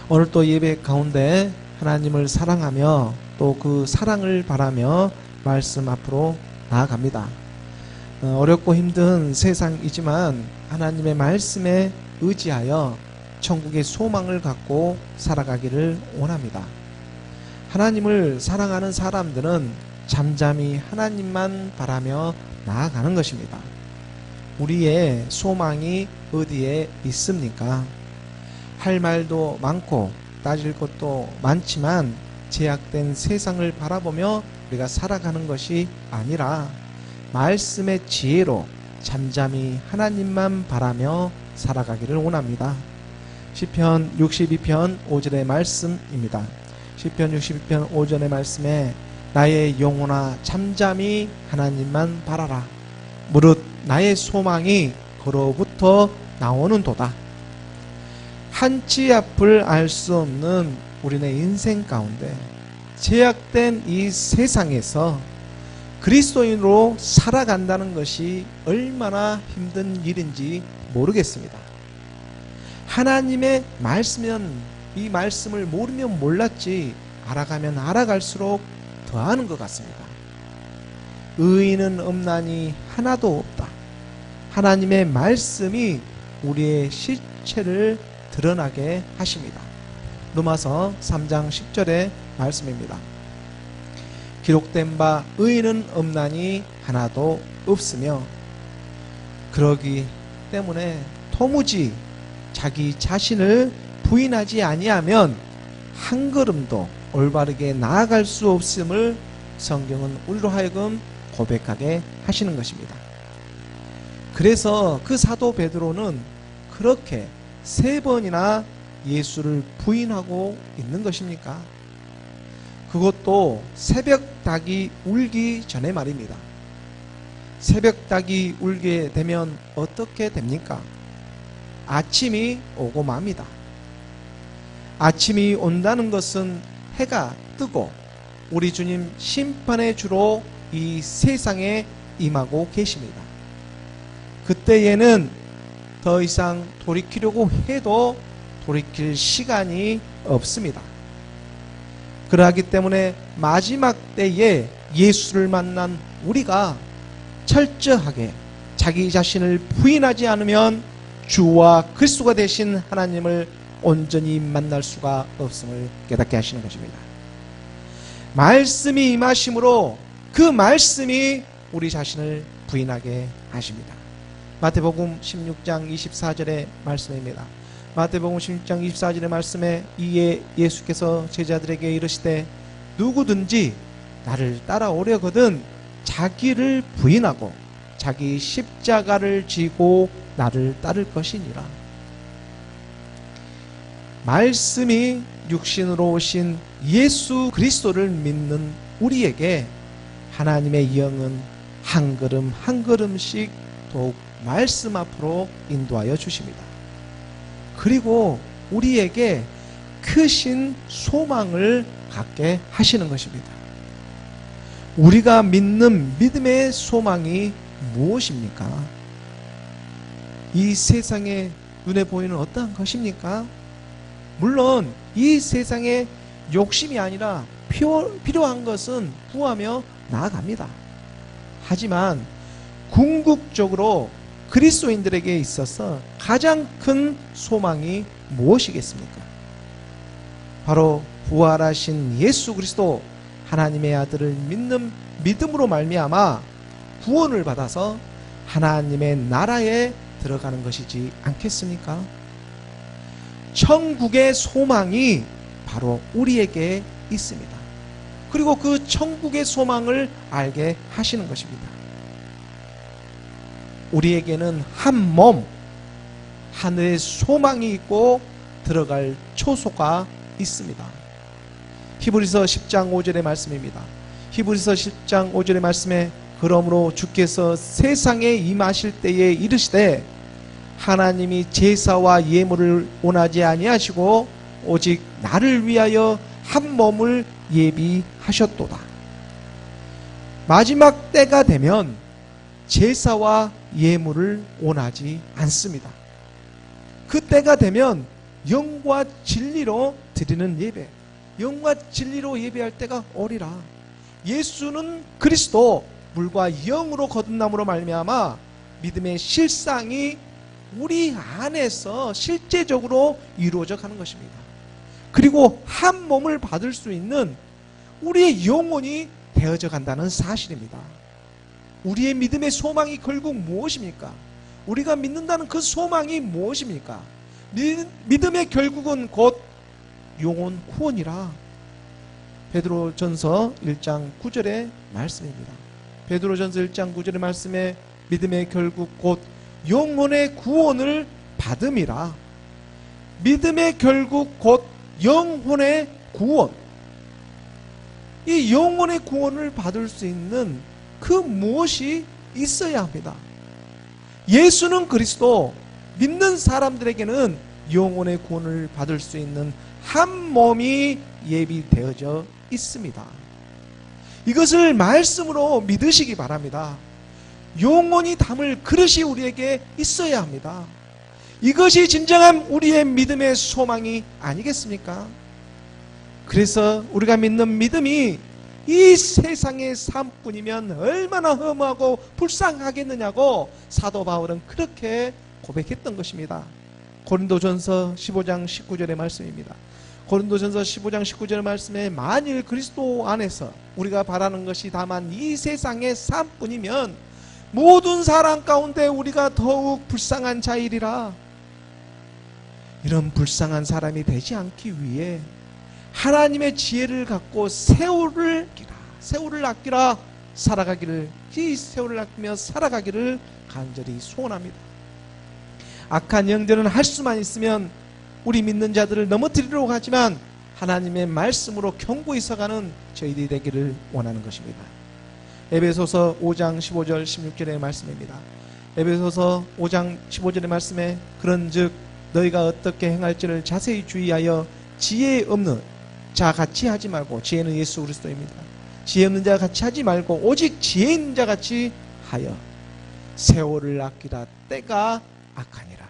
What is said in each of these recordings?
오늘 또 예배 가운데 하나님을 사랑하며 또 그 사랑을 바라며 말씀 앞으로 나아갑니다. 어렵고 힘든 세상이지만 하나님의 말씀에 의지하여 천국의 소망을 갖고 살아가기를 원합니다. 하나님을 사랑하는 사람들은 잠잠히 하나님만 바라며 나아가는 것입니다. 우리의 소망이 어디에 있습니까? 할 말도 많고 따질 것도 많지만 제약된 세상을 바라보며 우리가 살아가는 것이 아니라 말씀의 지혜로 잠잠히 하나님만 바라며 살아가기를 원합니다. 시편 62편 5절의 말씀입니다. 시편 62편 5절의 말씀에 나의 영혼아 잠잠히 하나님만 바라라. 무릇 나의 소망이 그로부터 나오는도다. 한치 앞을 알 수 없는 우리네 인생 가운데 제약된 이 세상에서 그리스도인으로 살아간다는 것이 얼마나 힘든 일인지 모르겠습니다. 하나님의 말씀은 이 말씀을 모르면 몰랐지 알아가면 알아갈수록 더하는 것 같습니다. 의인은 없나니 하나도 없다. 하나님의 말씀이 우리의 실체를 드러나게 하십니다. 로마서 3장 10절의 말씀입니다. 기록된 바 의인은 없나니 하나도 없으며 그러기 때문에 도무지 자기 자신을 부인하지 아니하면 한 걸음도 올바르게 나아갈 수 없음을 성경은 우리로 하여금 고백하게 하시는 것입니다. 그래서 그 사도 베드로는 그렇게 3번이나 예수를 부인하고 있는 것입니까? 그것도 새벽 닭이 울기 전에 말입니다. 새벽 닭이 울게 되면 어떻게 됩니까? 아침이 오고 맙니다. 아침이 온다는 것은 해가 뜨고 우리 주님 심판의 주로 이 세상에 임하고 계십니다. 그때에는 더 이상 돌이키려고 해도 돌이킬 시간이 없습니다. 그러하기 때문에 마지막 때에 예수를 만난 우리가 철저하게 자기 자신을 부인하지 않으면 주와 그리스도가 되신 하나님을 온전히 만날 수가 없음을 깨닫게 하시는 것입니다. 말씀이 임하심으로 그 말씀이 우리 자신을 부인하게 하십니다. 마태복음 16장 24절의 말씀입니다. 마태복음 16장 24절의 말씀에 이에 예수께서 제자들에게 이르시되 누구든지 나를 따라오려거든 자기를 부인하고 자기 십자가를 지고 나를 따를 것이니라. 말씀이 육신으로 오신 예수 그리스도를 믿는 우리에게 하나님의 영은 한 걸음 한 걸음씩 더욱 말씀 앞으로 인도하여 주십니다. 그리고 우리에게 크신 소망을 갖게 하시는 것입니다. 우리가 믿는 믿음의 소망이 무엇입니까? 이 세상에 눈에 보이는 어떠한 것입니까? 물론 이 세상에 욕심이 아니라 필요한 것은 구하며 나아갑니다. 하지만 궁극적으로 그리스도인들에게 있어서 가장 큰 소망이 무엇이겠습니까? 바로 부활하신 예수 그리스도 하나님의 아들을 믿는 믿음으로 말미암아 구원을 받아서 하나님의 나라에 들어가는 것이지 않겠습니까? 천국의 소망이 바로 우리에게 있습니다. 그리고 그 천국의 소망을 알게 하시는 것입니다. 우리에게는 한 몸, 하늘의 소망이 있고 들어갈 초소가 있습니다. 히브리서 10장 5절의 말씀입니다. 히브리서 10장 5절의 말씀에 그러므로 주께서 세상에 임하실 때에 이르시되 하나님이 제사와 예물을 원하지 아니하시고 오직 나를 위하여 한 몸을 예비하셨도다. 마지막 때가 되면 제사와 예물을 원하지 않습니다. 그 때가 되면 영과 진리로 드리는 예배, 영과 진리로 예배할 때가 오리라. 예수는 그리스도, 물과 영으로 거듭남으로 말미암아 믿음의 실상이 우리 안에서 실제적으로 이루어져 가는 것입니다. 그리고 한 몸을 받을 수 있는 우리의 영혼이 되어져 간다는 사실입니다. 우리의 믿음의 소망이 결국 무엇입니까? 우리가 믿는다는 그 소망이 무엇입니까? 믿음의 결국은 곧 영혼 구원이라. 베드로전서 1장 9절의 말씀입니다. 베드로전서 1장 9절의 말씀에 믿음의 결국 곧 영혼의 구원을 받음이라. 믿음의 결국 곧 영혼의 구원. 이 영혼의 구원을 받을 수 있는 그 무엇이 있어야 합니다. 예수는 그리스도, 믿는 사람들에게는 영혼의 구원을 받을 수 있는 한 몸이 예비되어져 있습니다. 이것을 말씀으로 믿으시기 바랍니다. 영혼이 담을 그릇이 우리에게 있어야 합니다. 이것이 진정한 우리의 믿음의 소망이 아니겠습니까? 그래서 우리가 믿는 믿음이 이 세상의 삶뿐이면 얼마나 허무하고 불쌍하겠느냐고 사도 바울은 그렇게 고백했던 것입니다. 고린도전서 15장 19절의 말씀입니다. 고린도전서 15장 19절의 말씀에 만일 그리스도 안에서 우리가 바라는 것이 다만 이 세상의 삶뿐이면 모든 사람 가운데 우리가 더욱 불쌍한 자이리라. 이런 불쌍한 사람이 되지 않기 위해 하나님의 지혜를 갖고 세월을 아끼라 살아가기를, 이 세월을 아끼며 살아가기를 간절히 소원합니다. 악한 영들은 할 수만 있으면 우리 믿는 자들을 넘어뜨리려고 하지만 하나님의 말씀으로 견고히 서가는 저희들이 되기를 원하는 것입니다. 에베소서 5장 15절 16절의 말씀입니다. 에베소서 5장 15절의 말씀에 그런즉 너희가 어떻게 행할지를 자세히 주의하여 지혜 없는 자 같이 하지 말고, 지혜는 예수 그리스도입니다. 지혜 없는 자 같이 하지 말고 오직 지혜 있는 자 같이 하여 세월을 아끼라. 때가 악하니라.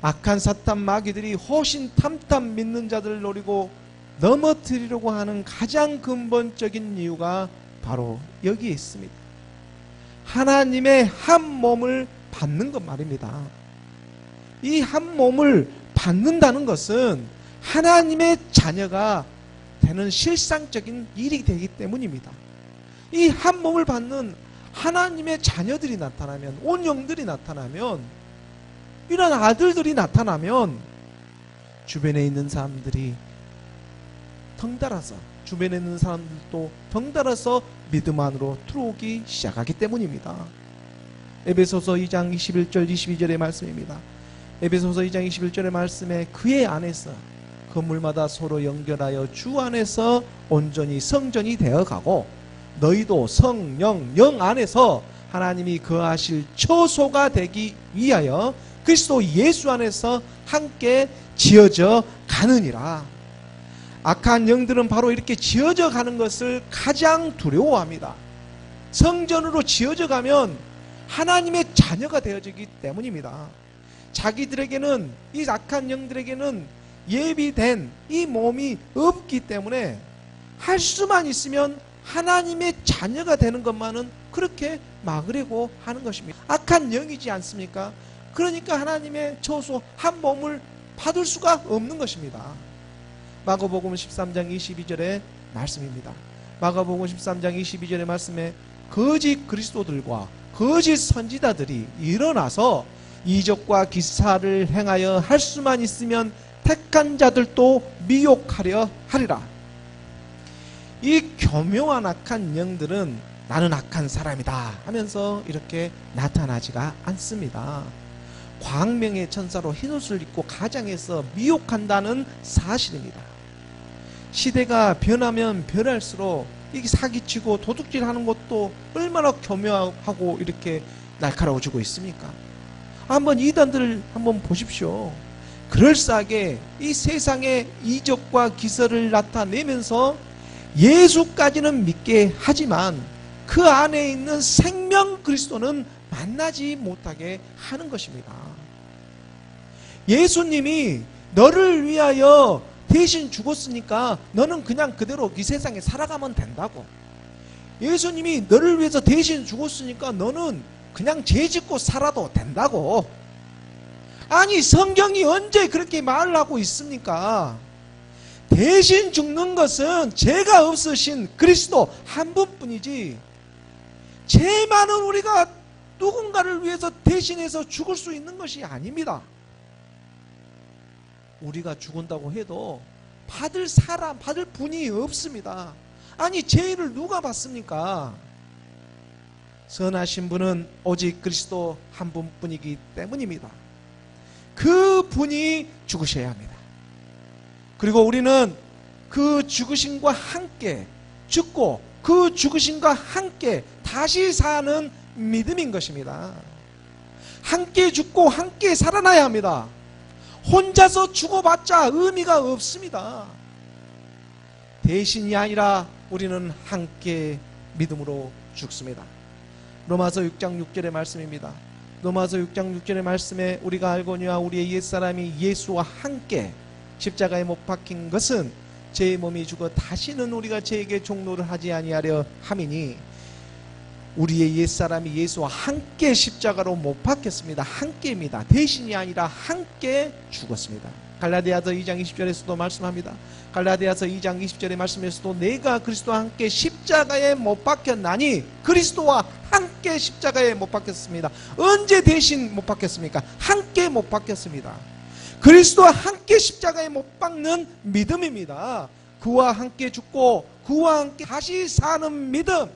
악한 사탄 마귀들이 호신탐탐 믿는 자들을 노리고 넘어뜨리려고 하는 가장 근본적인 이유가 바로 여기에 있습니다. 하나님의 한 몸을 받는 것 말입니다. 이 한 몸을 받는다는 것은 하나님의 자녀가 되는 실상적인 일이 되기 때문입니다. 이 한 몸을 받는 하나님의 자녀들이 나타나면, 온 영들이 나타나면, 이런 아들들이 나타나면 주변에 있는 사람들이 덩달아서, 주변에 있는 사람들도 덩달아서 믿음 안으로 들어오기 시작하기 때문입니다. 에베소서 2장 21절 22절의 말씀입니다. 에베소서 2장 21절의 말씀에 그의 안에서 건물마다 서로 연결하여 주 안에서 온전히 성전이 되어가고 너희도 성령, 영 안에서 하나님이 거하실 처소가 되기 위하여 그리스도 예수 안에서 함께 지어져 가느니라. 악한 영들은 바로 이렇게 지어져 가는 것을 가장 두려워합니다. 성전으로 지어져 가면 하나님의 자녀가 되어지기 때문입니다. 자기들에게는, 이 악한 영들에게는 예비된 이 몸이 없기 때문에 할 수만 있으면 하나님의 자녀가 되는 것만은 그렇게 막으려고 하는 것입니다. 악한 영이지 않습니까? 그러니까 하나님의 처소 한 몸을 받을 수가 없는 것입니다. 마가복음 13장 22절의 말씀입니다. 마가복음 13장 22절의 말씀에 거짓 그리스도들과 거짓 선지자들이 일어나서 이적과 기사를 행하여 할 수만 있으면 택한 자들도 미혹하려 하리라. 이 교묘한 악한 영들은 나는 악한 사람이다 하면서 이렇게 나타나지가 않습니다. 광명의 천사로 흰옷을 입고 가장해서 미혹한다는 사실입니다. 시대가 변하면 변할수록 이게 사기치고 도둑질하는 것도 얼마나 교묘하고 이렇게 날카로워지고 있습니까? 한번 이단들을 한번 보십시오. 그럴싸하게 이 세상의 이적과 기사를 나타내면서 예수까지는 믿게 하지만 그 안에 있는 생명 그리스도는 만나지 못하게 하는 것입니다. 예수님이 너를 위하여 대신 죽었으니까 너는 그냥 그대로 이 세상에 살아가면 된다고. 예수님이 너를 위해서 대신 죽었으니까 너는 그냥 죄 짓고 살아도 된다고. 아니, 성경이 언제 그렇게 말을 하고 있습니까? 대신 죽는 것은 죄가 없으신 그리스도 한 분뿐이지, 죄 많은 우리가 누군가를 위해서 대신해서 죽을 수 있는 것이 아닙니다. 우리가 죽은다고 해도 받을 사람, 받을 분이 없습니다. 아니, 죄를 누가 받습니까? 선하신 분은 오직 그리스도 한 분뿐이기 때문입니다. 그 분이 죽으셔야 합니다. 그리고 우리는 그 죽으심과 함께 죽고 그 죽으심과 함께 다시 사는 믿음인 것입니다. 함께 죽고 함께 살아나야 합니다. 혼자서 죽어봤자 의미가 없습니다. 대신이 아니라 우리는 함께 믿음으로 죽습니다. 로마서 6장 6절의 말씀입니다. 로마서 6장 6절의 말씀에 우리가 알거니와 우리의 옛사람이 예수와 함께 십자가에 못 박힌 것은 제 몸이 죽어 다시는 우리가 죄에게 종노를 하지 아니하려 함이니, 우리의 옛사람이 예수와 함께 십자가로 못 박혔습니다. 함께입니다. 대신이 아니라 함께 죽었습니다. 갈라디아서 2장 20절에서도 말씀합니다. 갈라디아서 2장 20절의 말씀에서도 내가 그리스도와 함께 십자가에 못 박혔나니, 그리스도와 함께 십자가에 못 박혔습니다. 언제 대신 못 박혔습니까? 함께 못 박혔습니다. 그리스도와 함께 십자가에 못 박는 믿음입니다. 그와 함께 죽고 그와 함께 다시 사는 믿음,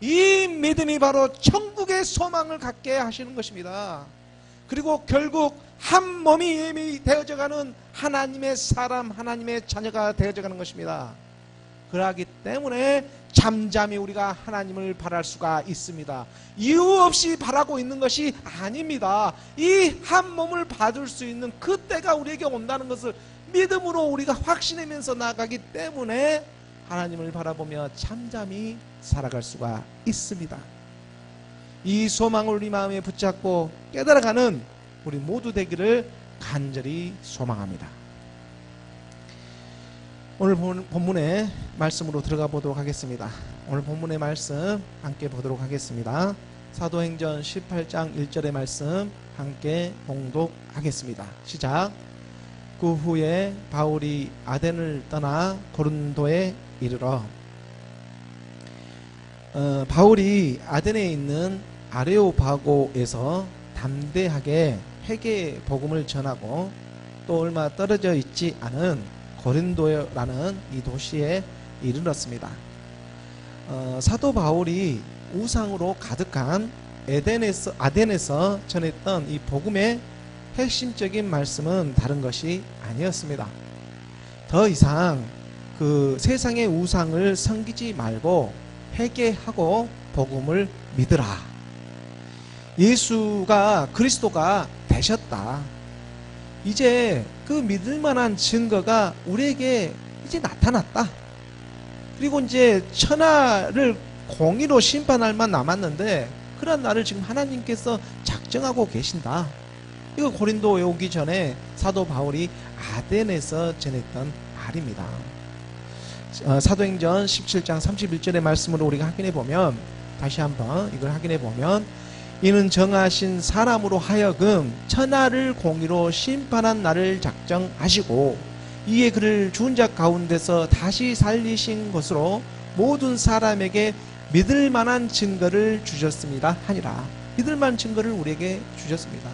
이 믿음이 바로 천국의 소망을 갖게 하시는 것입니다. 그리고 결국 한 몸이 되어져가는 하나님의 사람, 하나님의 자녀가 되어져가는 것입니다. 그러기 때문에 잠잠히 우리가 하나님을 바랄 수가 있습니다. 이유 없이 바라고 있는 것이 아닙니다. 이 한 몸을 받을 수 있는 그 때가 우리에게 온다는 것을 믿음으로 우리가 확신하면서 나아가기 때문에 하나님을 바라보며 잠잠히 살아갈 수가 있습니다. 이 소망을 우리 마음에 붙잡고 깨달아가는 우리 모두 되기를 간절히 소망합니다. 오늘 본문의 말씀으로 들어가 보도록 하겠습니다. 오늘 본문의 말씀 함께 보도록 하겠습니다. 사도행전 18장 1절의 말씀 함께 봉독하겠습니다. 시작. 그 후에 바울이 아덴을 떠나 고린도에 이르러, 바울이 아덴에 있는 아레오바고에서 담대하게 회개 복음을 전하고 또 얼마 떨어져 있지 않은 고린도라는 이 도시에 이르렀습니다. 사도 바울이 우상으로 가득한 아덴에서 전했던 이 복음의 핵심적인 말씀은 다른 것이 아니었습니다. 더 이상 그 세상의 우상을 섬기지 말고 회개하고 복음을 믿으라. 예수가 그리스도가 되셨다. 이제 그 믿을 만한 증거가 우리에게 이제 나타났다. 그리고 이제 천하를 공의로 심판할 만 남았는데 그런 날을 지금 하나님께서 작정하고 계신다. 이거 고린도에 오기 전에 사도 바울이 아덴에서 전했던 말입니다. 사도행전 17장 31절의 말씀으로 우리가 확인해 보면, 다시 한번 이걸 확인해 보면, 이는 정하신 사람으로 하여금 천하를 공의로 심판한 날을 작정하시고 이에 그를 죽은 자 가운데서 다시 살리신 것으로 모든 사람에게 믿을 만한 증거를 주셨습니다 하니라. 믿을 만한 증거를 우리에게 주셨습니다.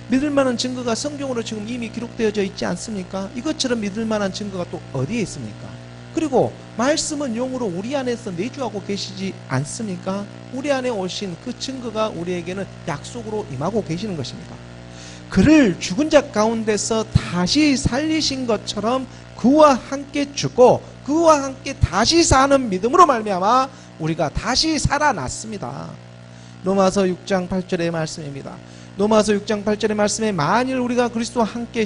믿을 만한 증거가 성경으로 지금 이미 기록되어져 있지 않습니까? 이것처럼 믿을 만한 증거가 또 어디에 있습니까? 그리고 말씀은 영으로 우리 안에서 내주하고 계시지 않습니까? 우리 안에 오신 그 증거가 우리에게는 약속으로 임하고 계시는 것입니다. 그를 죽은 자 가운데서 다시 살리신 것처럼 그와 함께 죽고 그와 함께 다시 사는 믿음으로 말미암아 우리가 다시 살아났습니다. 로마서 6장 8절의 말씀입니다. 로마서 6장 8절의 말씀에 만일 우리가 그리스도와 함께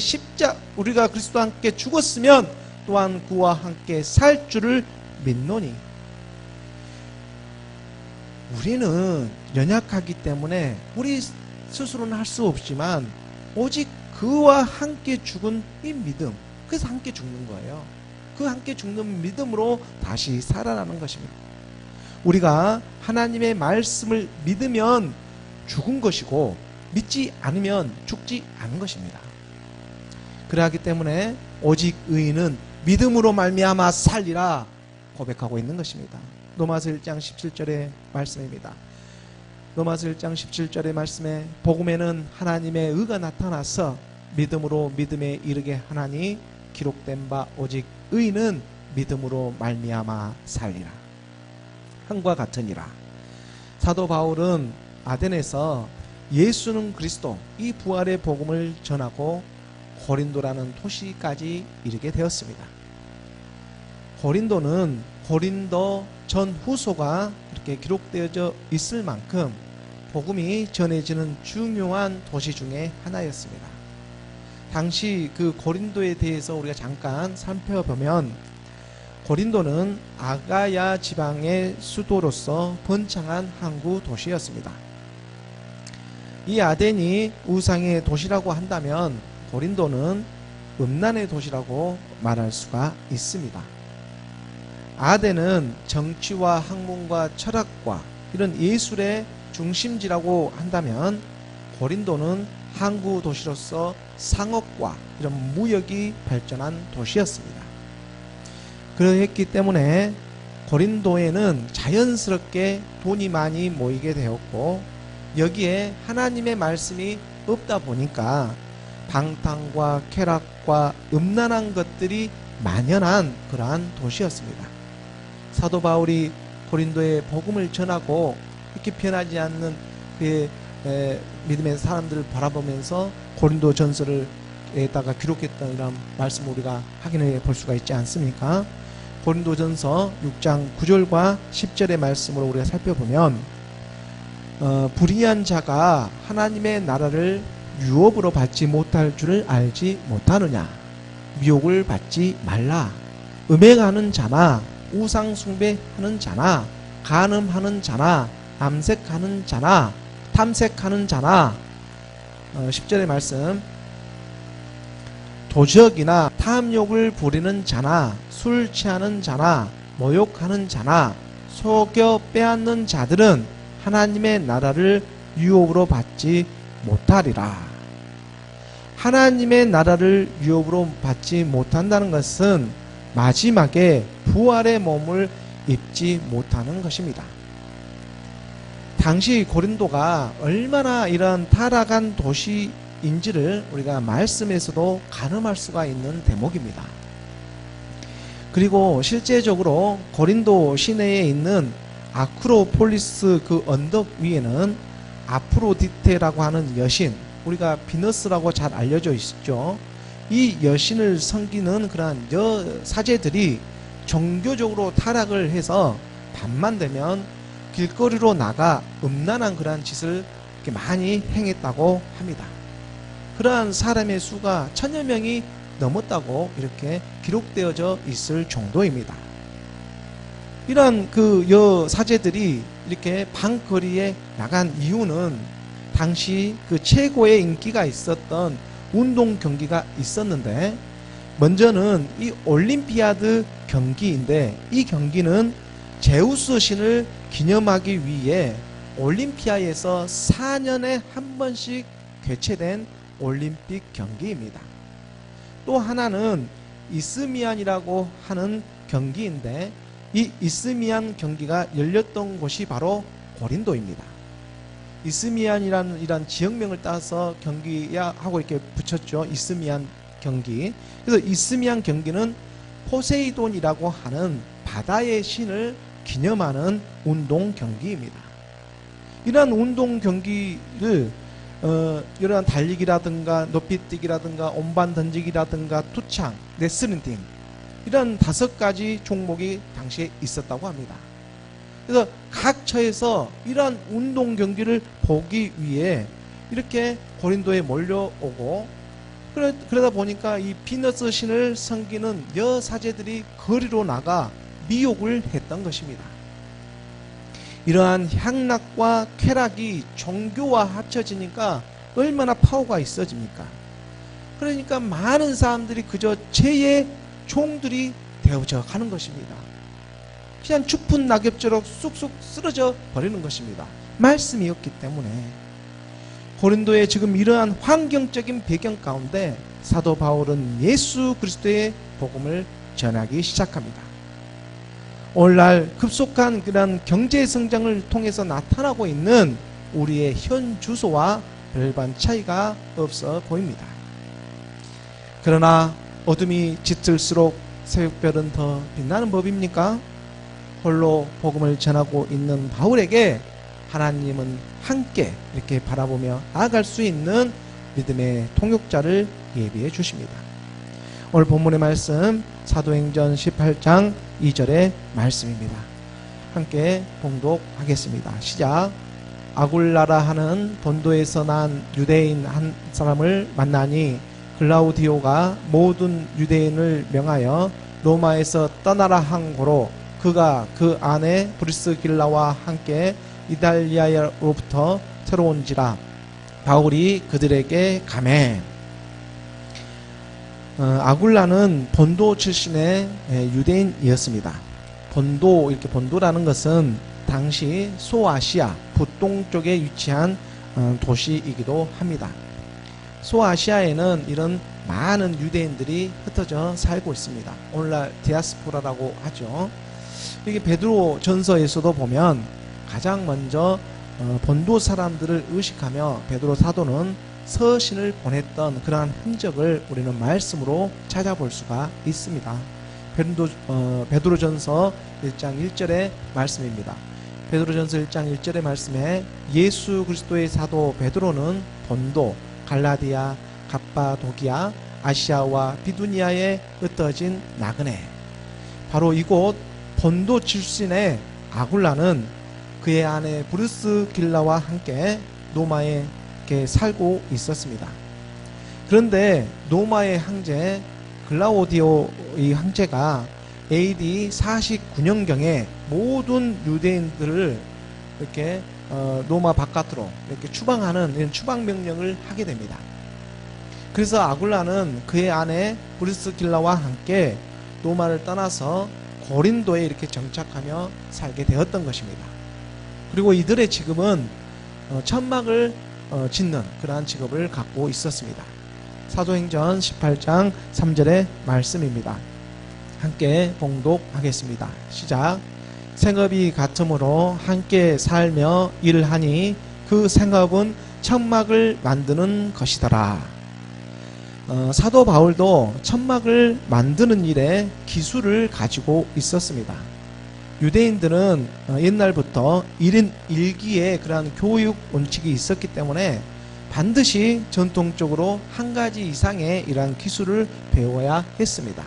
죽었으면 또한 그와 함께 살 줄을 믿노니. 우리는 연약하기 때문에 우리 스스로는 할 수 없지만 오직 그와 함께 죽은 이 믿음, 그래서 함께 죽는 거예요. 그 함께 죽는 믿음으로 다시 살아나는 것입니다. 우리가 하나님의 말씀을 믿으면 죽은 것이고 믿지 않으면 죽지 않은 것입니다. 그러하기 때문에 오직 의인은 믿음으로 말미암아 살리라 고백하고 있는 것입니다. 로마서 1장 17절의 말씀입니다. 로마서 1장 17절의 말씀에 복음에는 하나님의 의가 나타나서 믿음으로 믿음에 이르게 하나니 기록된 바 오직 의인은 믿음으로 말미암아 살리라 함과 같으니라. 사도 바울은 아덴에서 예수는 그리스도 이 부활의 복음을 전하고 고린도라는 도시까지 이르게 되었습니다. 고린도는 고린도 전후소가 이렇게 기록되어져 있을 만큼 복음이 전해지는 중요한 도시 중에 하나였습니다. 당시 그 고린도에 대해서 우리가 잠깐 살펴보면 고린도는 아가야 지방의 수도로서 번창한 항구 도시였습니다. 이 아덴이 우상의 도시라고 한다면 고린도는 음란의 도시라고 말할 수가 있습니다. 아덴은 정치와 학문과 철학과 이런 예술의 중심지라고 한다면 고린도는 항구 도시로서 상업과 이런 무역이 발전한 도시였습니다. 그랬기 때문에 고린도에는 자연스럽게 돈이 많이 모이게 되었고 여기에 하나님의 말씀이 없다 보니까 방탕과 쾌락과 음란한 것들이 만연한 그러한 도시였습니다. 사도 바울이 고린도에 복음을 전하고 이렇게 변하지 않는 그의 믿음의 사람들을 바라보면서 고린도 전서를에다가 기록했던 이런 말씀을 우리가 확인해 볼 수가 있지 않습니까? 고린도 전서 6장 9절과 10절의 말씀으로 우리가 살펴보면 불의한 자가 하나님의 나라를 유업으로 받지 못할 줄을 알지 못하느냐. 미혹을 받지 말라. 음행하는 자나 우상 숭배하는 자나 간음하는 자나 암색하는 자나 탐색하는 자나 10절의 말씀 도적이나 탐욕을 부리는 자나 술 취하는 자나 모욕하는 자나 속여 빼앗는 자들은 하나님의 나라를 유업으로 받지 못하리라. 하나님의 나라를 유업으로 받지 못한다는 것은 마지막에 부활의 몸을 입지 못하는 것입니다. 당시 고린도가 얼마나 이런 타락한 도시인지를 우리가 말씀에서도 가늠할 수가 있는 대목입니다. 그리고 실제적으로 고린도 시내에 있는 아크로폴리스 그 언덕 위에는 아프로디테라고 하는 여신, 우리가 비너스라고 잘 알려져 있죠. 이 여신을 섬기는 그러한 여사제들이 종교적으로 타락을 해서 밤만 되면 길거리로 나가 음란한 그러한 짓을 이렇게 많이 행했다고 합니다. 그러한 사람의 수가 1000여 명이 넘었다고 이렇게 기록되어져 있을 정도입니다. 이러한 그 여사제들이 이렇게 방거리에 나간 이유는 당시 그 최고의 인기가 있었던 운동 경기가 있었는데 먼저는 이 올림피아드 경기인데 이 경기는 제우스 신을 기념하기 위해 올림피아에서 4년에 한 번씩 개최된 올림픽 경기입니다. 또 하나는 이스미안이라고 하는 경기인데 이 이스미안 경기가 열렸던 곳이 바로 고린도입니다. 이스미안이라는 이런 지역명을 따서 경기야 하고 이렇게 붙였죠. 이스미안 경기. 그래서 이스미안 경기는 포세이돈이라고 하는 바다의 신을 기념하는 운동 경기입니다. 이러한 운동 경기를 이러한 달리기라든가 높이뛰기라든가 온반 던지기라든가 투창, 레슬링 이런 5가지 종목이 당시에 있었다고 합니다. 그래서 각 처에서 이러한 운동 경기를 보기 위해 이렇게 고린도에 몰려오고 그러다 보니까 이 비너스 신을 섬기는 여사제들이 거리로 나가 미혹을 했던 것입니다. 이러한 향락과 쾌락이 종교와 합쳐지니까 얼마나 파워가 있어집니까? 그러니까 많은 사람들이 그저 죄의 종들이 되어져 가는 것입니다. 그냥 추푼 낙엽처럼 쑥쑥 쓰러져 버리는 것입니다. 말씀이 없기 때문에. 고린도의 지금 이러한 환경적인 배경 가운데 사도 바울은 예수 그리스도의 복음을 전하기 시작합니다. 오늘날 급속한 그런 경제 성장을 통해서 나타나고 있는 우리의 현 주소와 별반 차이가 없어 보입니다. 그러나 어둠이 짙을수록 새벽별은 더 빛나는 법입니까? 홀로 복음을 전하고 있는 바울에게 하나님은 함께 이렇게 바라보며 나아갈 수 있는 믿음의 통역자를 예비해 주십니다. 오늘 본문의 말씀 사도행전 18장 2절의 말씀입니다. 함께 봉독하겠습니다. 시작. 아굴라라 하는 본도에서 난 유대인 한 사람을 만나니 글라우디오가 모든 유대인을 명하여 로마에서 떠나라 한 고로 그가 그 안에 브리스길라와 함께 이달리아로부터 새로운지라 바울이 그들에게 가매. 아굴라는 본도 출신의 유대인이었습니다. 본도, 이렇게 본도라는 것은 당시 소아시아 북동쪽에 위치한 도시이기도 합니다. 소아시아에는 이런 많은 유대인들이 흩어져 살고 있습니다. 오늘날 디아스포라라고 하죠. 이게 베드로 전서에서도 보면 가장 먼저 본도 사람들을 의식하며 베드로 사도는 서신을 보냈던 그러한 흔적을 우리는 말씀으로 찾아볼 수가 있습니다. 베드로전서 1장 1절의 말씀입니다. 베드로전서 1장 1절의 말씀에 예수 그리스도의 사도 베드로는 본도, 갈라디아, 갑바도기아, 아시아와 비두니아에 흩어진 나그네. 바로 이곳 본도 출신의 아굴라는 그의 아내 브루스길라와 함께 로마에 살고 있었습니다. 그런데 로마의 황제 글라우디오의 황제가 AD 49년경에 모든 유대인들을 이렇게 로마 바깥으로 이렇게 추방하는 이런 추방 명령을 하게 됩니다. 그래서 아굴라는 그의 아내 브루스길라와 함께 로마를 떠나서 고린도에 이렇게 정착하며 살게 되었던 것입니다. 그리고 이들의 직업은 천막을 짓는 그러한 직업을 갖고 있었습니다. 사도행전 18장 3절의 말씀입니다. 함께 봉독하겠습니다. 시작. 생업이 같으므로 함께 살며 일을 하니 그 생업은 천막을 만드는 것이더라. 사도 바울도 천막을 만드는 일에 기술을 가지고 있었습니다. 유대인들은 옛날부터 1인 1기의 그러한 교육 원칙이 있었기 때문에 반드시 전통적으로 한 가지 이상의 이러한 기술을 배워야 했습니다.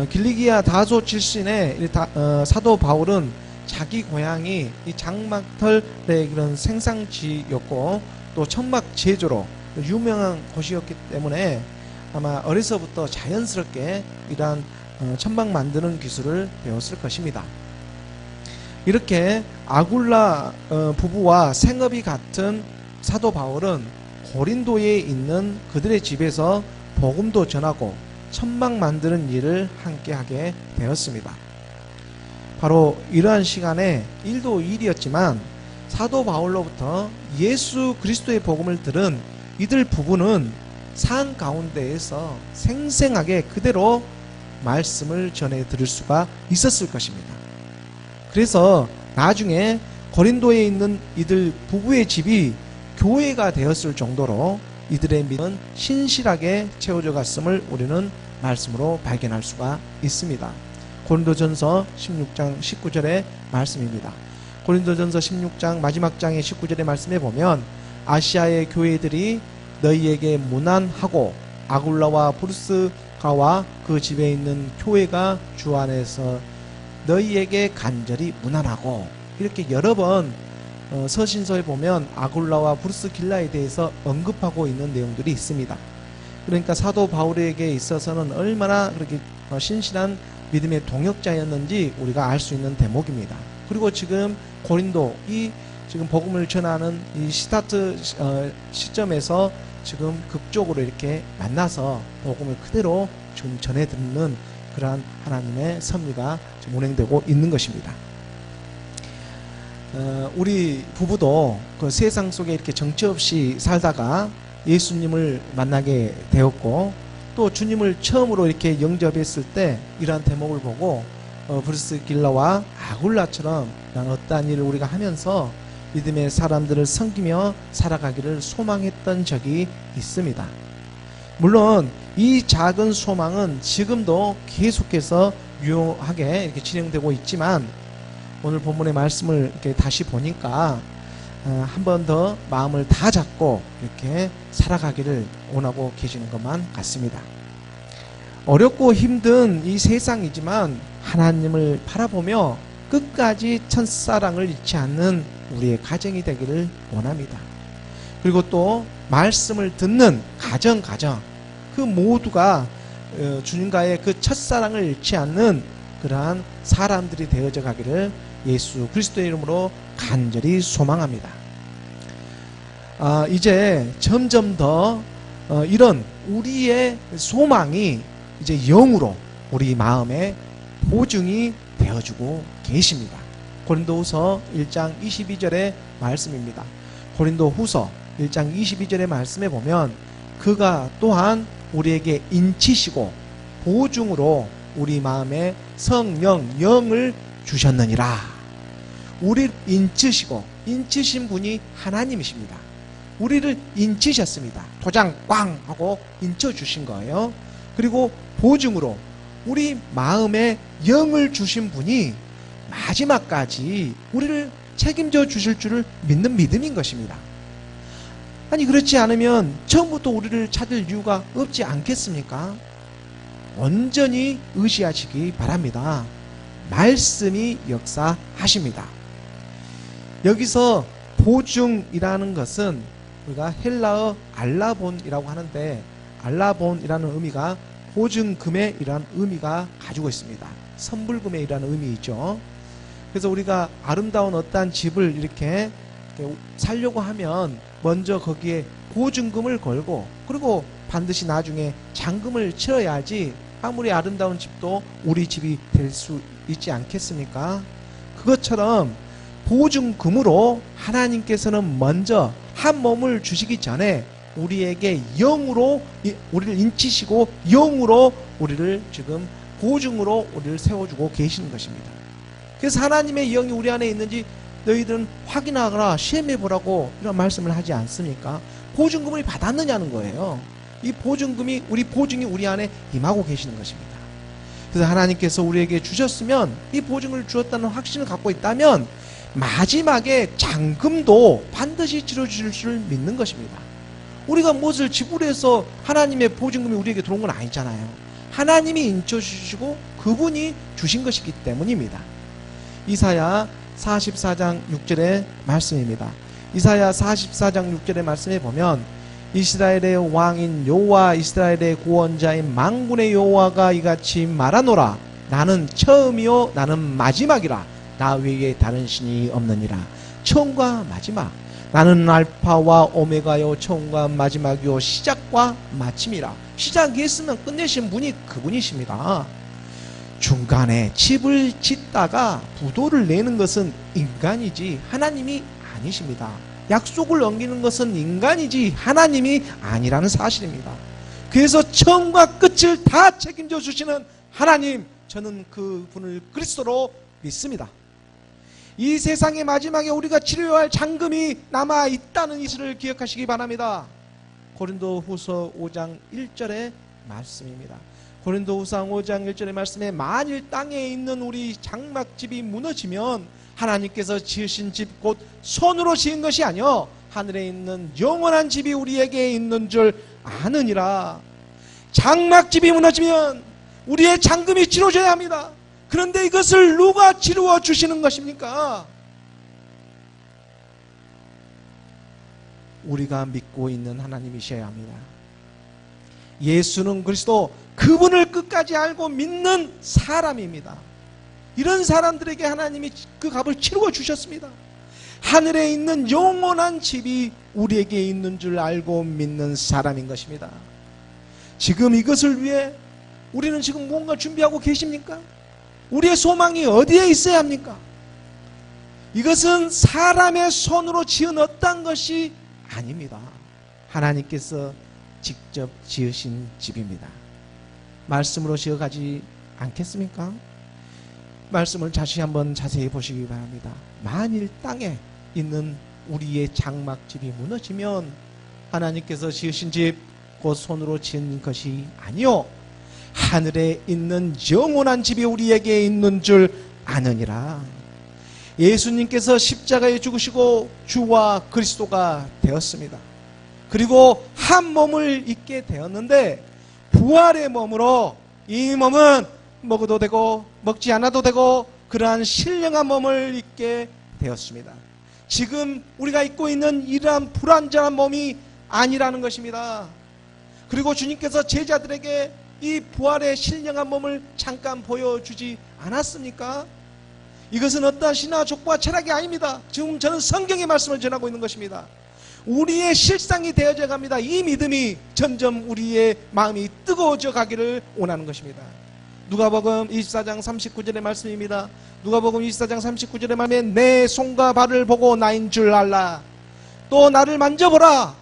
길리기아 다소 출신의 사도 바울은 자기 고향이 이 장막털의 그런 생산지였고 또 천막 제조로 유명한 곳이었기 때문에 아마 어려서부터 자연스럽게 이러한 천막 만드는 기술을 배웠을 것입니다. 이렇게 아굴라 부부와 생업이 같은 사도 바울은 고린도에 있는 그들의 집에서 복음도 전하고 천막 만드는 일을 함께 하게 되었습니다. 바로 이러한 시간에 일도 일이었지만 사도 바울로부터 예수 그리스도의 복음을 들은 이들 부부는 산 가운데에서 생생하게 그대로 말씀을 전해 들을 수가 있었을 것입니다. 그래서 나중에 고린도에 있는 이들 부부의 집이 교회가 되었을 정도로 이들의 믿음은 신실하게 채워져 갔음을 우리는 말씀으로 발견할 수가 있습니다. 고린도전서 16장 19절의 말씀입니다. 고린도전서 16장 마지막 장의 19절의 말씀에 보면 아시아의 교회들이 너희에게 문안하고 아굴라와 브루스가와 그 집에 있는 교회가 주 안에서 너희에게 간절히 문안하고 이렇게 여러 번 서신서에 보면 아굴라와 브루스길라에 대해서 언급하고 있는 내용들이 있습니다. 그러니까 사도 바울에게 있어서는 얼마나 그렇게 신실한 믿음의 동역자였는지 우리가 알 수 있는 대목입니다. 그리고 지금 고린도 이 지금 복음을 전하는 이 스타트 시점에서 지금 극적으로 이렇게 만나서 복음을 그대로 지금 전해 듣는 그러한 하나님의 섭리가 지금 운행되고 있는 것입니다. 우리 부부도 그 세상 속에 이렇게 정처 없이 살다가 예수님을 만나게 되었고, 또 주님을 처음으로 이렇게 영접했을 때 이러한 대목을 보고 브리스길라와 아굴라처럼 어떠한 일을 우리가 하면서 믿음의 사람들을 섬기며 살아가기를 소망했던 적이 있습니다. 물론 이 작은 소망은 지금도 계속해서 유효하게 이렇게 진행되고 있지만, 오늘 본문의 말씀을 이렇게 다시 보니까 한 번 더 마음을 다 잡고 이렇게 살아가기를 원하고 계시는 것만 같습니다. 어렵고 힘든 이 세상이지만 하나님을 바라보며 끝까지 첫사랑을 잃지 않는 우리의 가정이 되기를 원합니다. 그리고 또 말씀을 듣는 가정 그 모두가 주님과의 그 첫사랑을 잃지 않는 그러한 사람들이 되어져 가기를 예수 그리스도의 이름으로 간절히 소망합니다. 이제 점점 더 이런 우리의 소망이 이제 영으로 우리 마음에 보증이 되어주고 계십니다. 고린도후서 1장 22절의 말씀입니다. 고린도후서 1장 22절의 말씀에 보면 그가 또한 우리에게 인치시고 보증으로 우리 마음에 성령 영을 주셨느니라. 우리를 인치신 분이 하나님이십니다. 우리를 인치셨습니다. 도장 꽝 하고 인쳐주신 거예요. 그리고 보증으로 우리 마음에 영을 주신 분이 마지막까지 우리를 책임져 주실 줄을 믿는 믿음인 것입니다. 아니 그렇지 않으면 처음부터 우리를 찾을 이유가 없지 않겠습니까? 온전히 의지하시기 바랍니다. 말씀이 역사하십니다. 여기서 보증이라는 것은 우리가 헬라어 알라본이라고 하는데, 알라본이라는 의미가 보증금에 이러한 의미가 가지고 있습니다. 선불금에 이러한 의미이죠. 그래서 우리가 아름다운 어떠한 집을 이렇게 살려고 하면 먼저 거기에 보증금을 걸고, 그리고 반드시 나중에 잔금을 치러야지 아무리 아름다운 집도 우리 집이 될 수 있지 않겠습니까? 그것처럼 보증금으로 하나님께서는 먼저 한 몸을 주시기 전에 우리에게 영으로 우리를 인치시고 영으로 우리를 지금 보증으로 우리를 세워주고 계시는 것입니다. 그래서 하나님의 영이 우리 안에 있는지 너희들은 확인하거나 시험해보라고 이런 말씀을 하지 않습니까? 보증금을 받았느냐는 거예요. 이 보증금이, 우리 보증이 우리 안에 임하고 계시는 것입니다. 그래서 하나님께서 우리에게 주셨으면, 이 보증을 주었다는 확신을 갖고 있다면 마지막에 잔금도 반드시 치러주실 줄 믿는 것입니다. 우리가 무엇을 지불해서 하나님의 보증금이 우리에게 들어온 건 아니잖아요. 하나님이 인쳐주시고 그분이 주신 것이기 때문입니다. 이사야 44장 6절의 말씀입니다. 이사야 44장 6절의 말씀에 보면 이스라엘의 왕인 여호와, 이스라엘의 구원자인 만군의 여호와가 이같이 말하노라. 나는 처음이요 나는 마지막이라. 나 외에 다른 신이 없느니라. 처음과 마지막, 나는 알파와 오메가요 처음과 마지막이요 시작과 마침이라. 시작했으면 끝내신 분이 그분이십니다. 중간에 집을 짓다가 부도를 내는 것은 인간이지 하나님이 아니십니다. 약속을 넘기는 것은 인간이지 하나님이 아니라는 사실입니다. 그래서 처음과 끝을 다 책임져 주시는 하나님, 저는 그분을 그리스도로 믿습니다. 이 세상의 마지막에 우리가 치러야 할 잔금이 남아있다는 이것을 기억하시기 바랍니다. 고린도후서 5장 1절의 말씀입니다. 고린도후서 5장 1절의 말씀에 만일 땅에 있는 우리 장막집이 무너지면 하나님께서 지으신 집 곧 손으로 지은 것이 아니요 하늘에 있는 영원한 집이 우리에게 있는 줄 아느니라. 장막집이 무너지면 우리의 잔금이 치러져야 합니다. 그런데 이것을 누가 치루어 주시는 것입니까? 우리가 믿고 있는 하나님이셔야 합니다. 예수는 그리스도, 그분을 끝까지 알고 믿는 사람입니다. 이런 사람들에게 하나님이 그 값을 치루어 주셨습니다. 하늘에 있는 영원한 집이 우리에게 있는 줄 알고 믿는 사람인 것입니다. 지금 이것을 위해 우리는 지금 뭔가 준비하고 계십니까? 우리의 소망이 어디에 있어야 합니까? 이것은 사람의 손으로 지은 어떤 것이 아닙니다. 하나님께서 직접 지으신 집입니다. 말씀으로 지어가지 않겠습니까? 말씀을 다시 한번 자세히 보시기 바랍니다. 만일 땅에 있는 우리의 장막집이 무너지면 하나님께서 지으신 집, 곧 손으로 지은 것이 아니요 하늘에 있는 영원한 집이 우리에게 있는 줄 아느니라. 예수님께서 십자가에 죽으시고 주와 그리스도가 되었습니다. 그리고 한 몸을 입게 되었는데 부활의 몸으로 이 몸은 먹어도 되고 먹지 않아도 되고 그러한 신령한 몸을 입게 되었습니다. 지금 우리가 입고 있는 이러한 불완전한 몸이 아니라는 것입니다. 그리고 주님께서 제자들에게 이 부활의 신령한 몸을 잠깐 보여주지 않았습니까? 이것은 어떠한 신화 족보와 철학이 아닙니다. 지금 저는 성경의 말씀을 전하고 있는 것입니다. 우리의 실상이 되어져 갑니다. 이 믿음이 점점 우리의 마음이 뜨거워져 가기를 원하는 것입니다. 누가복음 24장 39절의 말씀입니다. 누가복음 24장 39절의 말씀에 내 손과 발을 보고 나인 줄 알라. 또 나를 만져보라.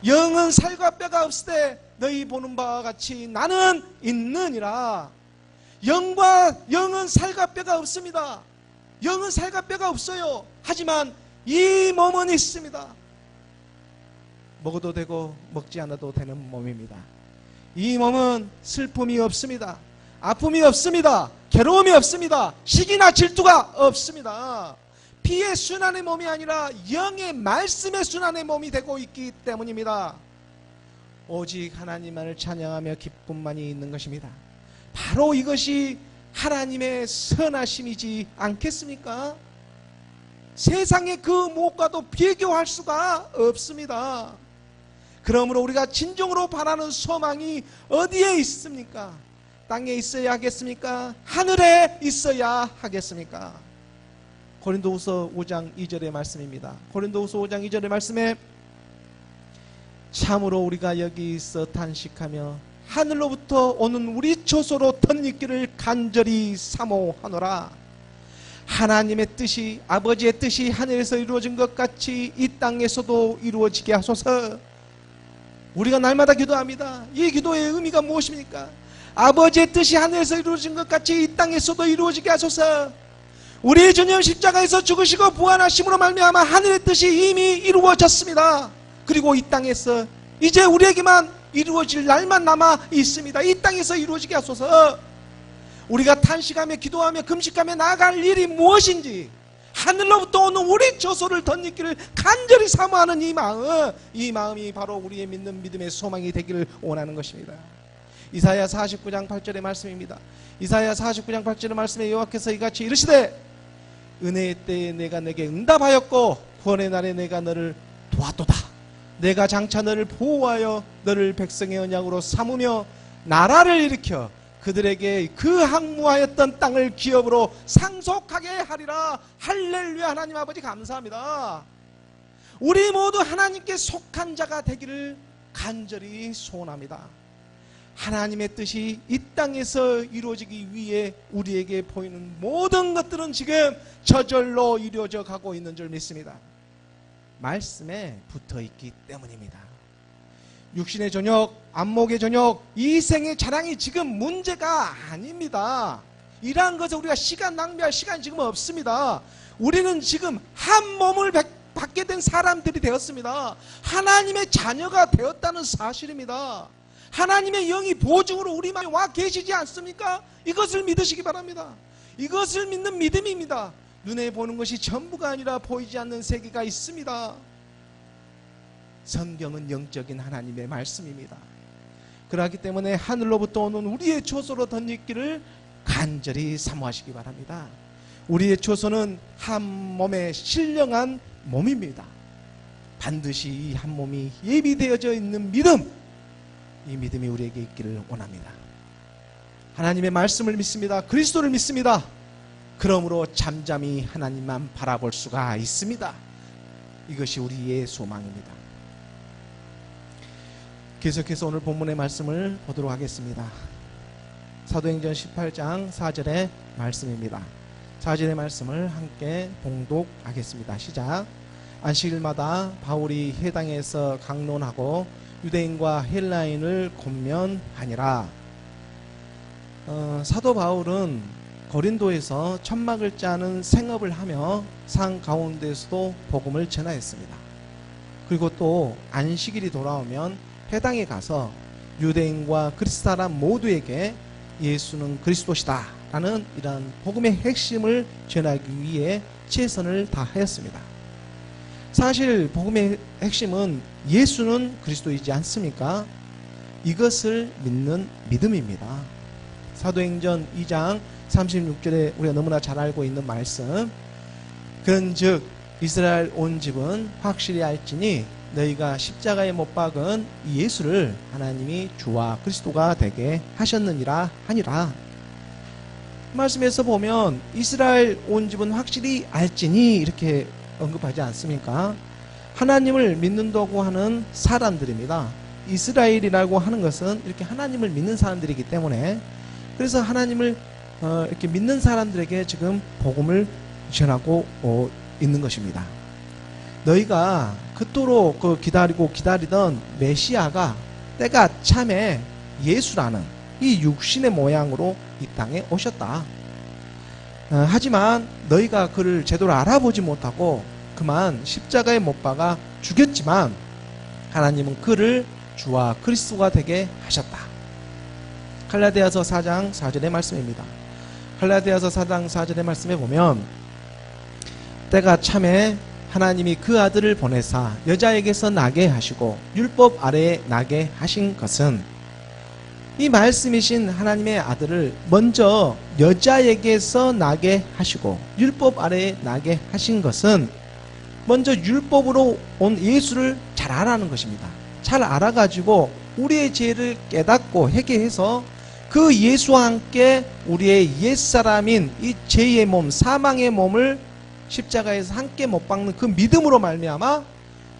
영은 살과 뼈가 없으되 너희 보는 바와 같이 나는 있느니라. 영은 살과 뼈가 없습니다. 영은 살과 뼈가 없어요. 하지만 이 몸은 있습니다. 먹어도 되고 먹지 않아도 되는 몸입니다. 이 몸은 슬픔이 없습니다. 아픔이 없습니다. 괴로움이 없습니다. 시기나 질투가 없습니다. 피의 순환의 몸이 아니라 영의 말씀의 순환의 몸이 되고 있기 때문입니다. 오직 하나님만을 찬양하며 기쁨만이 있는 것입니다. 바로 이것이 하나님의 선하심이지 않겠습니까? 세상의 그 무엇과도 비교할 수가 없습니다. 그러므로 우리가 진정으로 바라는 소망이 어디에 있습니까? 땅에 있어야 하겠습니까? 하늘에 있어야 하겠습니까? 고린도후서 5장 2절의 말씀입니다. 고린도후서 5장 2절의 말씀에 참으로 우리가 여기 있어 탄식하며 하늘로부터 오는 우리 처소로 덧입기를 간절히 사모하노라. 하나님의 뜻이, 아버지의 뜻이 하늘에서 이루어진 것 같이 이 땅에서도 이루어지게 하소서. 우리가 날마다 기도합니다. 이 기도의 의미가 무엇입니까? 아버지의 뜻이 하늘에서 이루어진 것 같이 이 땅에서도 이루어지게 하소서. 우리 주님 십자가에서 죽으시고 부활하심으로 말미암아 하늘의 뜻이 이미 이루어졌습니다. 그리고 이 땅에서 이제 우리에게만 이루어질 날만 남아 있습니다. 이 땅에서 이루어지게 하소서. 우리가 탄식하며 기도하며 금식하며 나아갈 일이 무엇인지 하늘로부터 오는 우리 처소를 덧입기를 간절히 사모하는 이 마음이 바로 우리의 믿는 믿음의 소망이 되기를 원하는 것입니다. 이사야 49장 8절의 말씀입니다. 이사야 49장 8절의 말씀에 여호와께서 이같이 이르시되 은혜의 때에 내가 내게 응답하였고 구원의 날에 내가 너를 도왔도다. 내가 장차 너를 보호하여 너를 백성의 언약으로 삼으며 나라를 일으켜 그들에게 그 항무하였던 땅을 기업으로 상속하게 하리라. 할렐루야. 하나님 아버지 감사합니다. 우리 모두 하나님께 속한 자가 되기를 간절히 소원합니다. 하나님의 뜻이 이 땅에서 이루어지기 위해 우리에게 보이는 모든 것들은 지금 저절로 이루어져 가고 있는 줄 믿습니다. 말씀에 붙어 있기 때문입니다. 육신의 저녁, 안목의 저녁, 이 생의 자랑이 지금 문제가 아닙니다. 이러한 것에 우리가 시간 낭비할 시간이 지금 없습니다. 우리는 지금 한 몸을 받게 된 사람들이 되었습니다. 하나님의 자녀가 되었다는 사실입니다. 하나님의 영이 보증으로 우리 마음에 와 계시지 않습니까? 이것을 믿으시기 바랍니다. 이것을 믿는 믿음입니다. 눈에 보는 것이 전부가 아니라 보이지 않는 세계가 있습니다. 성경은 영적인 하나님의 말씀입니다. 그렇기 때문에 하늘로부터 오는 우리의 처소로 덧입기를 간절히 사모하시기 바랍니다. 우리의 처소는 한 몸의 신령한 몸입니다. 반드시 이 한 몸이 예비되어져 있는 믿음, 이 믿음이 우리에게 있기를 원합니다. 하나님의 말씀을 믿습니다. 그리스도를 믿습니다. 그러므로 잠잠히 하나님만 바라볼 수가 있습니다. 이것이 우리의 소망입니다. 계속해서 오늘 본문의 말씀을 보도록 하겠습니다. 사도행전 18장 4절의 말씀입니다. 4절의 말씀을 함께 봉독하겠습니다. 시작. 안식일마다 바울이 회당에서 강론하고 유대인과 헬라인을 권면하니라. 사도 바울은 고린도에서 천막을 짜는 생업을 하며 상 가운데서도 복음을 전하였습니다. 그리고 또 안식일이 돌아오면 회당에 가서 유대인과 그리스 사람 모두에게 예수는 그리스도시다 라는 이러한 복음의 핵심을 전하기 위해 최선을 다하였습니다. 사실 복음의 핵심은 예수는 그리스도이지 않습니까? 이것을 믿는 믿음입니다. 사도행전 2장 36절에 우리가 너무나 잘 알고 있는 말씀, 그런즉 이스라엘 온 집은 확실히 알지니 너희가 십자가에 못 박은 이 예수를 하나님이 주와 그리스도가 되게 하셨느니라 하니라. 말씀에서 보면 이스라엘 온 집은 확실히 알지니 이렇게 언급하지 않습니까? 하나님을 믿는다고 하는 사람들입니다. 이스라엘이라고 하는 것은 이렇게 하나님을 믿는 사람들이기 때문에, 그래서 하나님을 이렇게 믿는 사람들에게 지금 복음을 전하고 있는 것입니다. 너희가 그토록 기다리고 기다리던 메시아가 때가 참에 예수라는 이 육신의 모양으로 이 땅에 오셨다. 하지만 너희가 그를 제대로 알아보지 못하고 그만 십자가에 못 박아 죽였지만 하나님은 그를 주와 그리스도가 되게 하셨다. 갈라디아서 4장 4절의 말씀입니다. 갈라디아서 4장 4절의 말씀에 보면 때가 참에 하나님이 그 아들을 보내사 여자에게서 나게 하시고 율법 아래에 나게 하신 것은, 이 말씀이신 하나님의 아들을 먼저 여자에게서 나게 하시고 율법 아래에 나게 하신 것은 먼저 율법으로 온 예수를 잘 알아는 것입니다. 잘 알아가지고 우리의 죄를 깨닫고 회개해서 그 예수와 함께 우리의 옛사람인 이 죄의 몸, 사망의 몸을 십자가에서 함께 못 박는 그 믿음으로 말미암아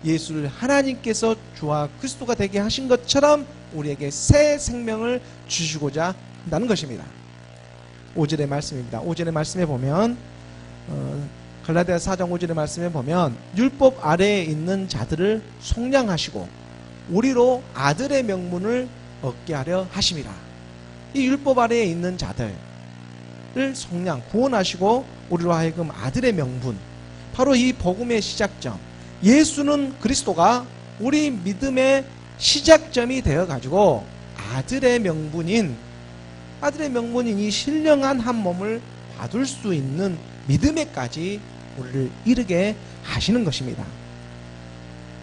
예수를 하나님께서 주와 그리스도가 되게 하신 것처럼 우리에게 새 생명을 주시고자 한다는 것입니다. 5절의 말씀입니다. 5절의 말씀에 보면 갈라디아 4장 5절의 말씀에 보면 율법 아래에 있는 자들을 속량하시고 우리로 아들의 명분을 얻게 하려 하심이라. 이 율법 아래에 있는 자들을 속량, 구원하시고 우리로 하여금 아들의 명분, 바로 이 복음의 시작점, 예수는 그리스도가 우리 믿음의 시작점이 되어가지고 아들의 명분인 이 신령한 한 몸을 받을 수 있는 믿음에까지 우리를 이르게 하시는 것입니다.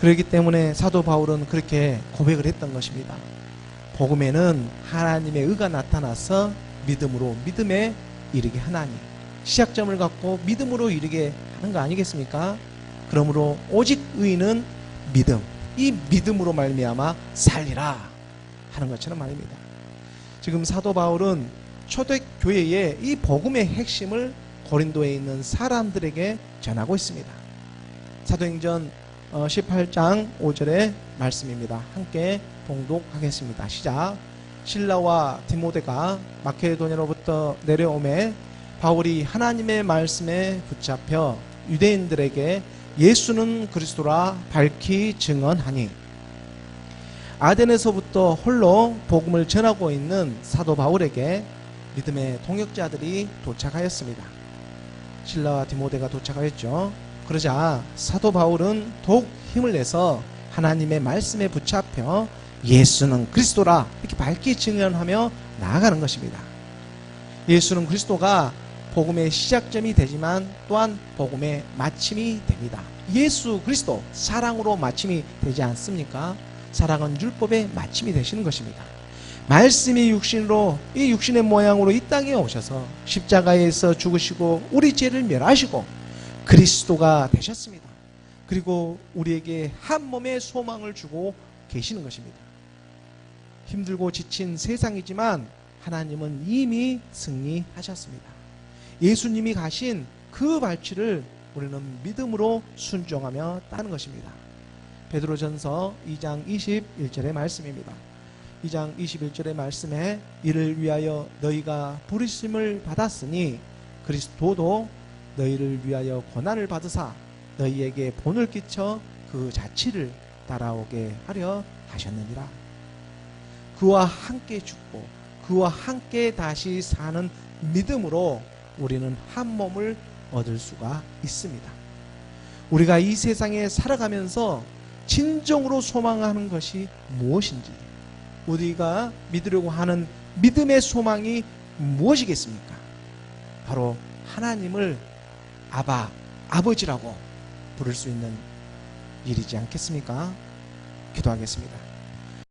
그렇기 때문에 사도 바울은 그렇게 고백을 했던 것입니다. 복음에는 하나님의 의가 나타나서 믿음으로 믿음에 이르게 하나니, 시작점을 갖고 믿음으로 이르게 하는 거 아니겠습니까? 그러므로 오직 의는 믿음, 이 믿음으로 말미암아 살리라 하는 것처럼 말입니다. 지금 사도 바울은 초대교회의 이 복음의 핵심을 고린도에 있는 사람들에게 전하고 있습니다. 사도행전 18장 5절의 말씀입니다. 함께 봉독하겠습니다. 시작. 실라와 디모데가 마케도냐로부터 내려오매 바울이 하나님의 말씀에 붙잡혀 유대인들에게 예수는 그리스도라 밝히 증언하니, 아덴에서부터 홀로 복음을 전하고 있는 사도 바울에게 믿음의 동역자들이 도착하였습니다. 실라와 디모데가 도착하였죠. 그러자 사도 바울은 더욱 힘을 내서 하나님의 말씀에 붙잡혀 예수는 그리스도라 이렇게 밝히 증언하며 나아가는 것입니다. 예수는 그리스도가 복음의 시작점이 되지만 또한 복음의 마침이 됩니다. 예수 그리스도, 사랑으로 마침이 되지 않습니까? 사랑은 율법의 마침이 되시는 것입니다. 말씀이 육신으로, 이 육신의 모양으로 이 땅에 오셔서 십자가에서 죽으시고 우리 죄를 멸하시고 그리스도가 되셨습니다. 그리고 우리에게 한 몸의 소망을 주고 계시는 것입니다. 힘들고 지친 세상이지만 하나님은 이미 승리하셨습니다. 예수님이 가신 그 발치를 우리는 믿음으로 순종하며 따르는 것입니다. 베드로전서 2장 21절의 말씀입니다. 2장 21절의 말씀에 이를 위하여 너희가 부르심을 받았으니 그리스도도 너희를 위하여 고난을 받으사 너희에게 본을 끼쳐 그 자치를 따라오게 하려 하셨느니라. 그와 함께 죽고 그와 함께 다시 사는 믿음으로 우리는 한 몸을 얻을 수가 있습니다. 우리가 이 세상에 살아가면서 진정으로 소망하는 것이 무엇인지, 우리가 믿으려고 하는 믿음의 소망이 무엇이겠습니까? 바로 하나님을 아바, 아버지라고 부를 수 있는 일이지 않겠습니까? 기도하겠습니다.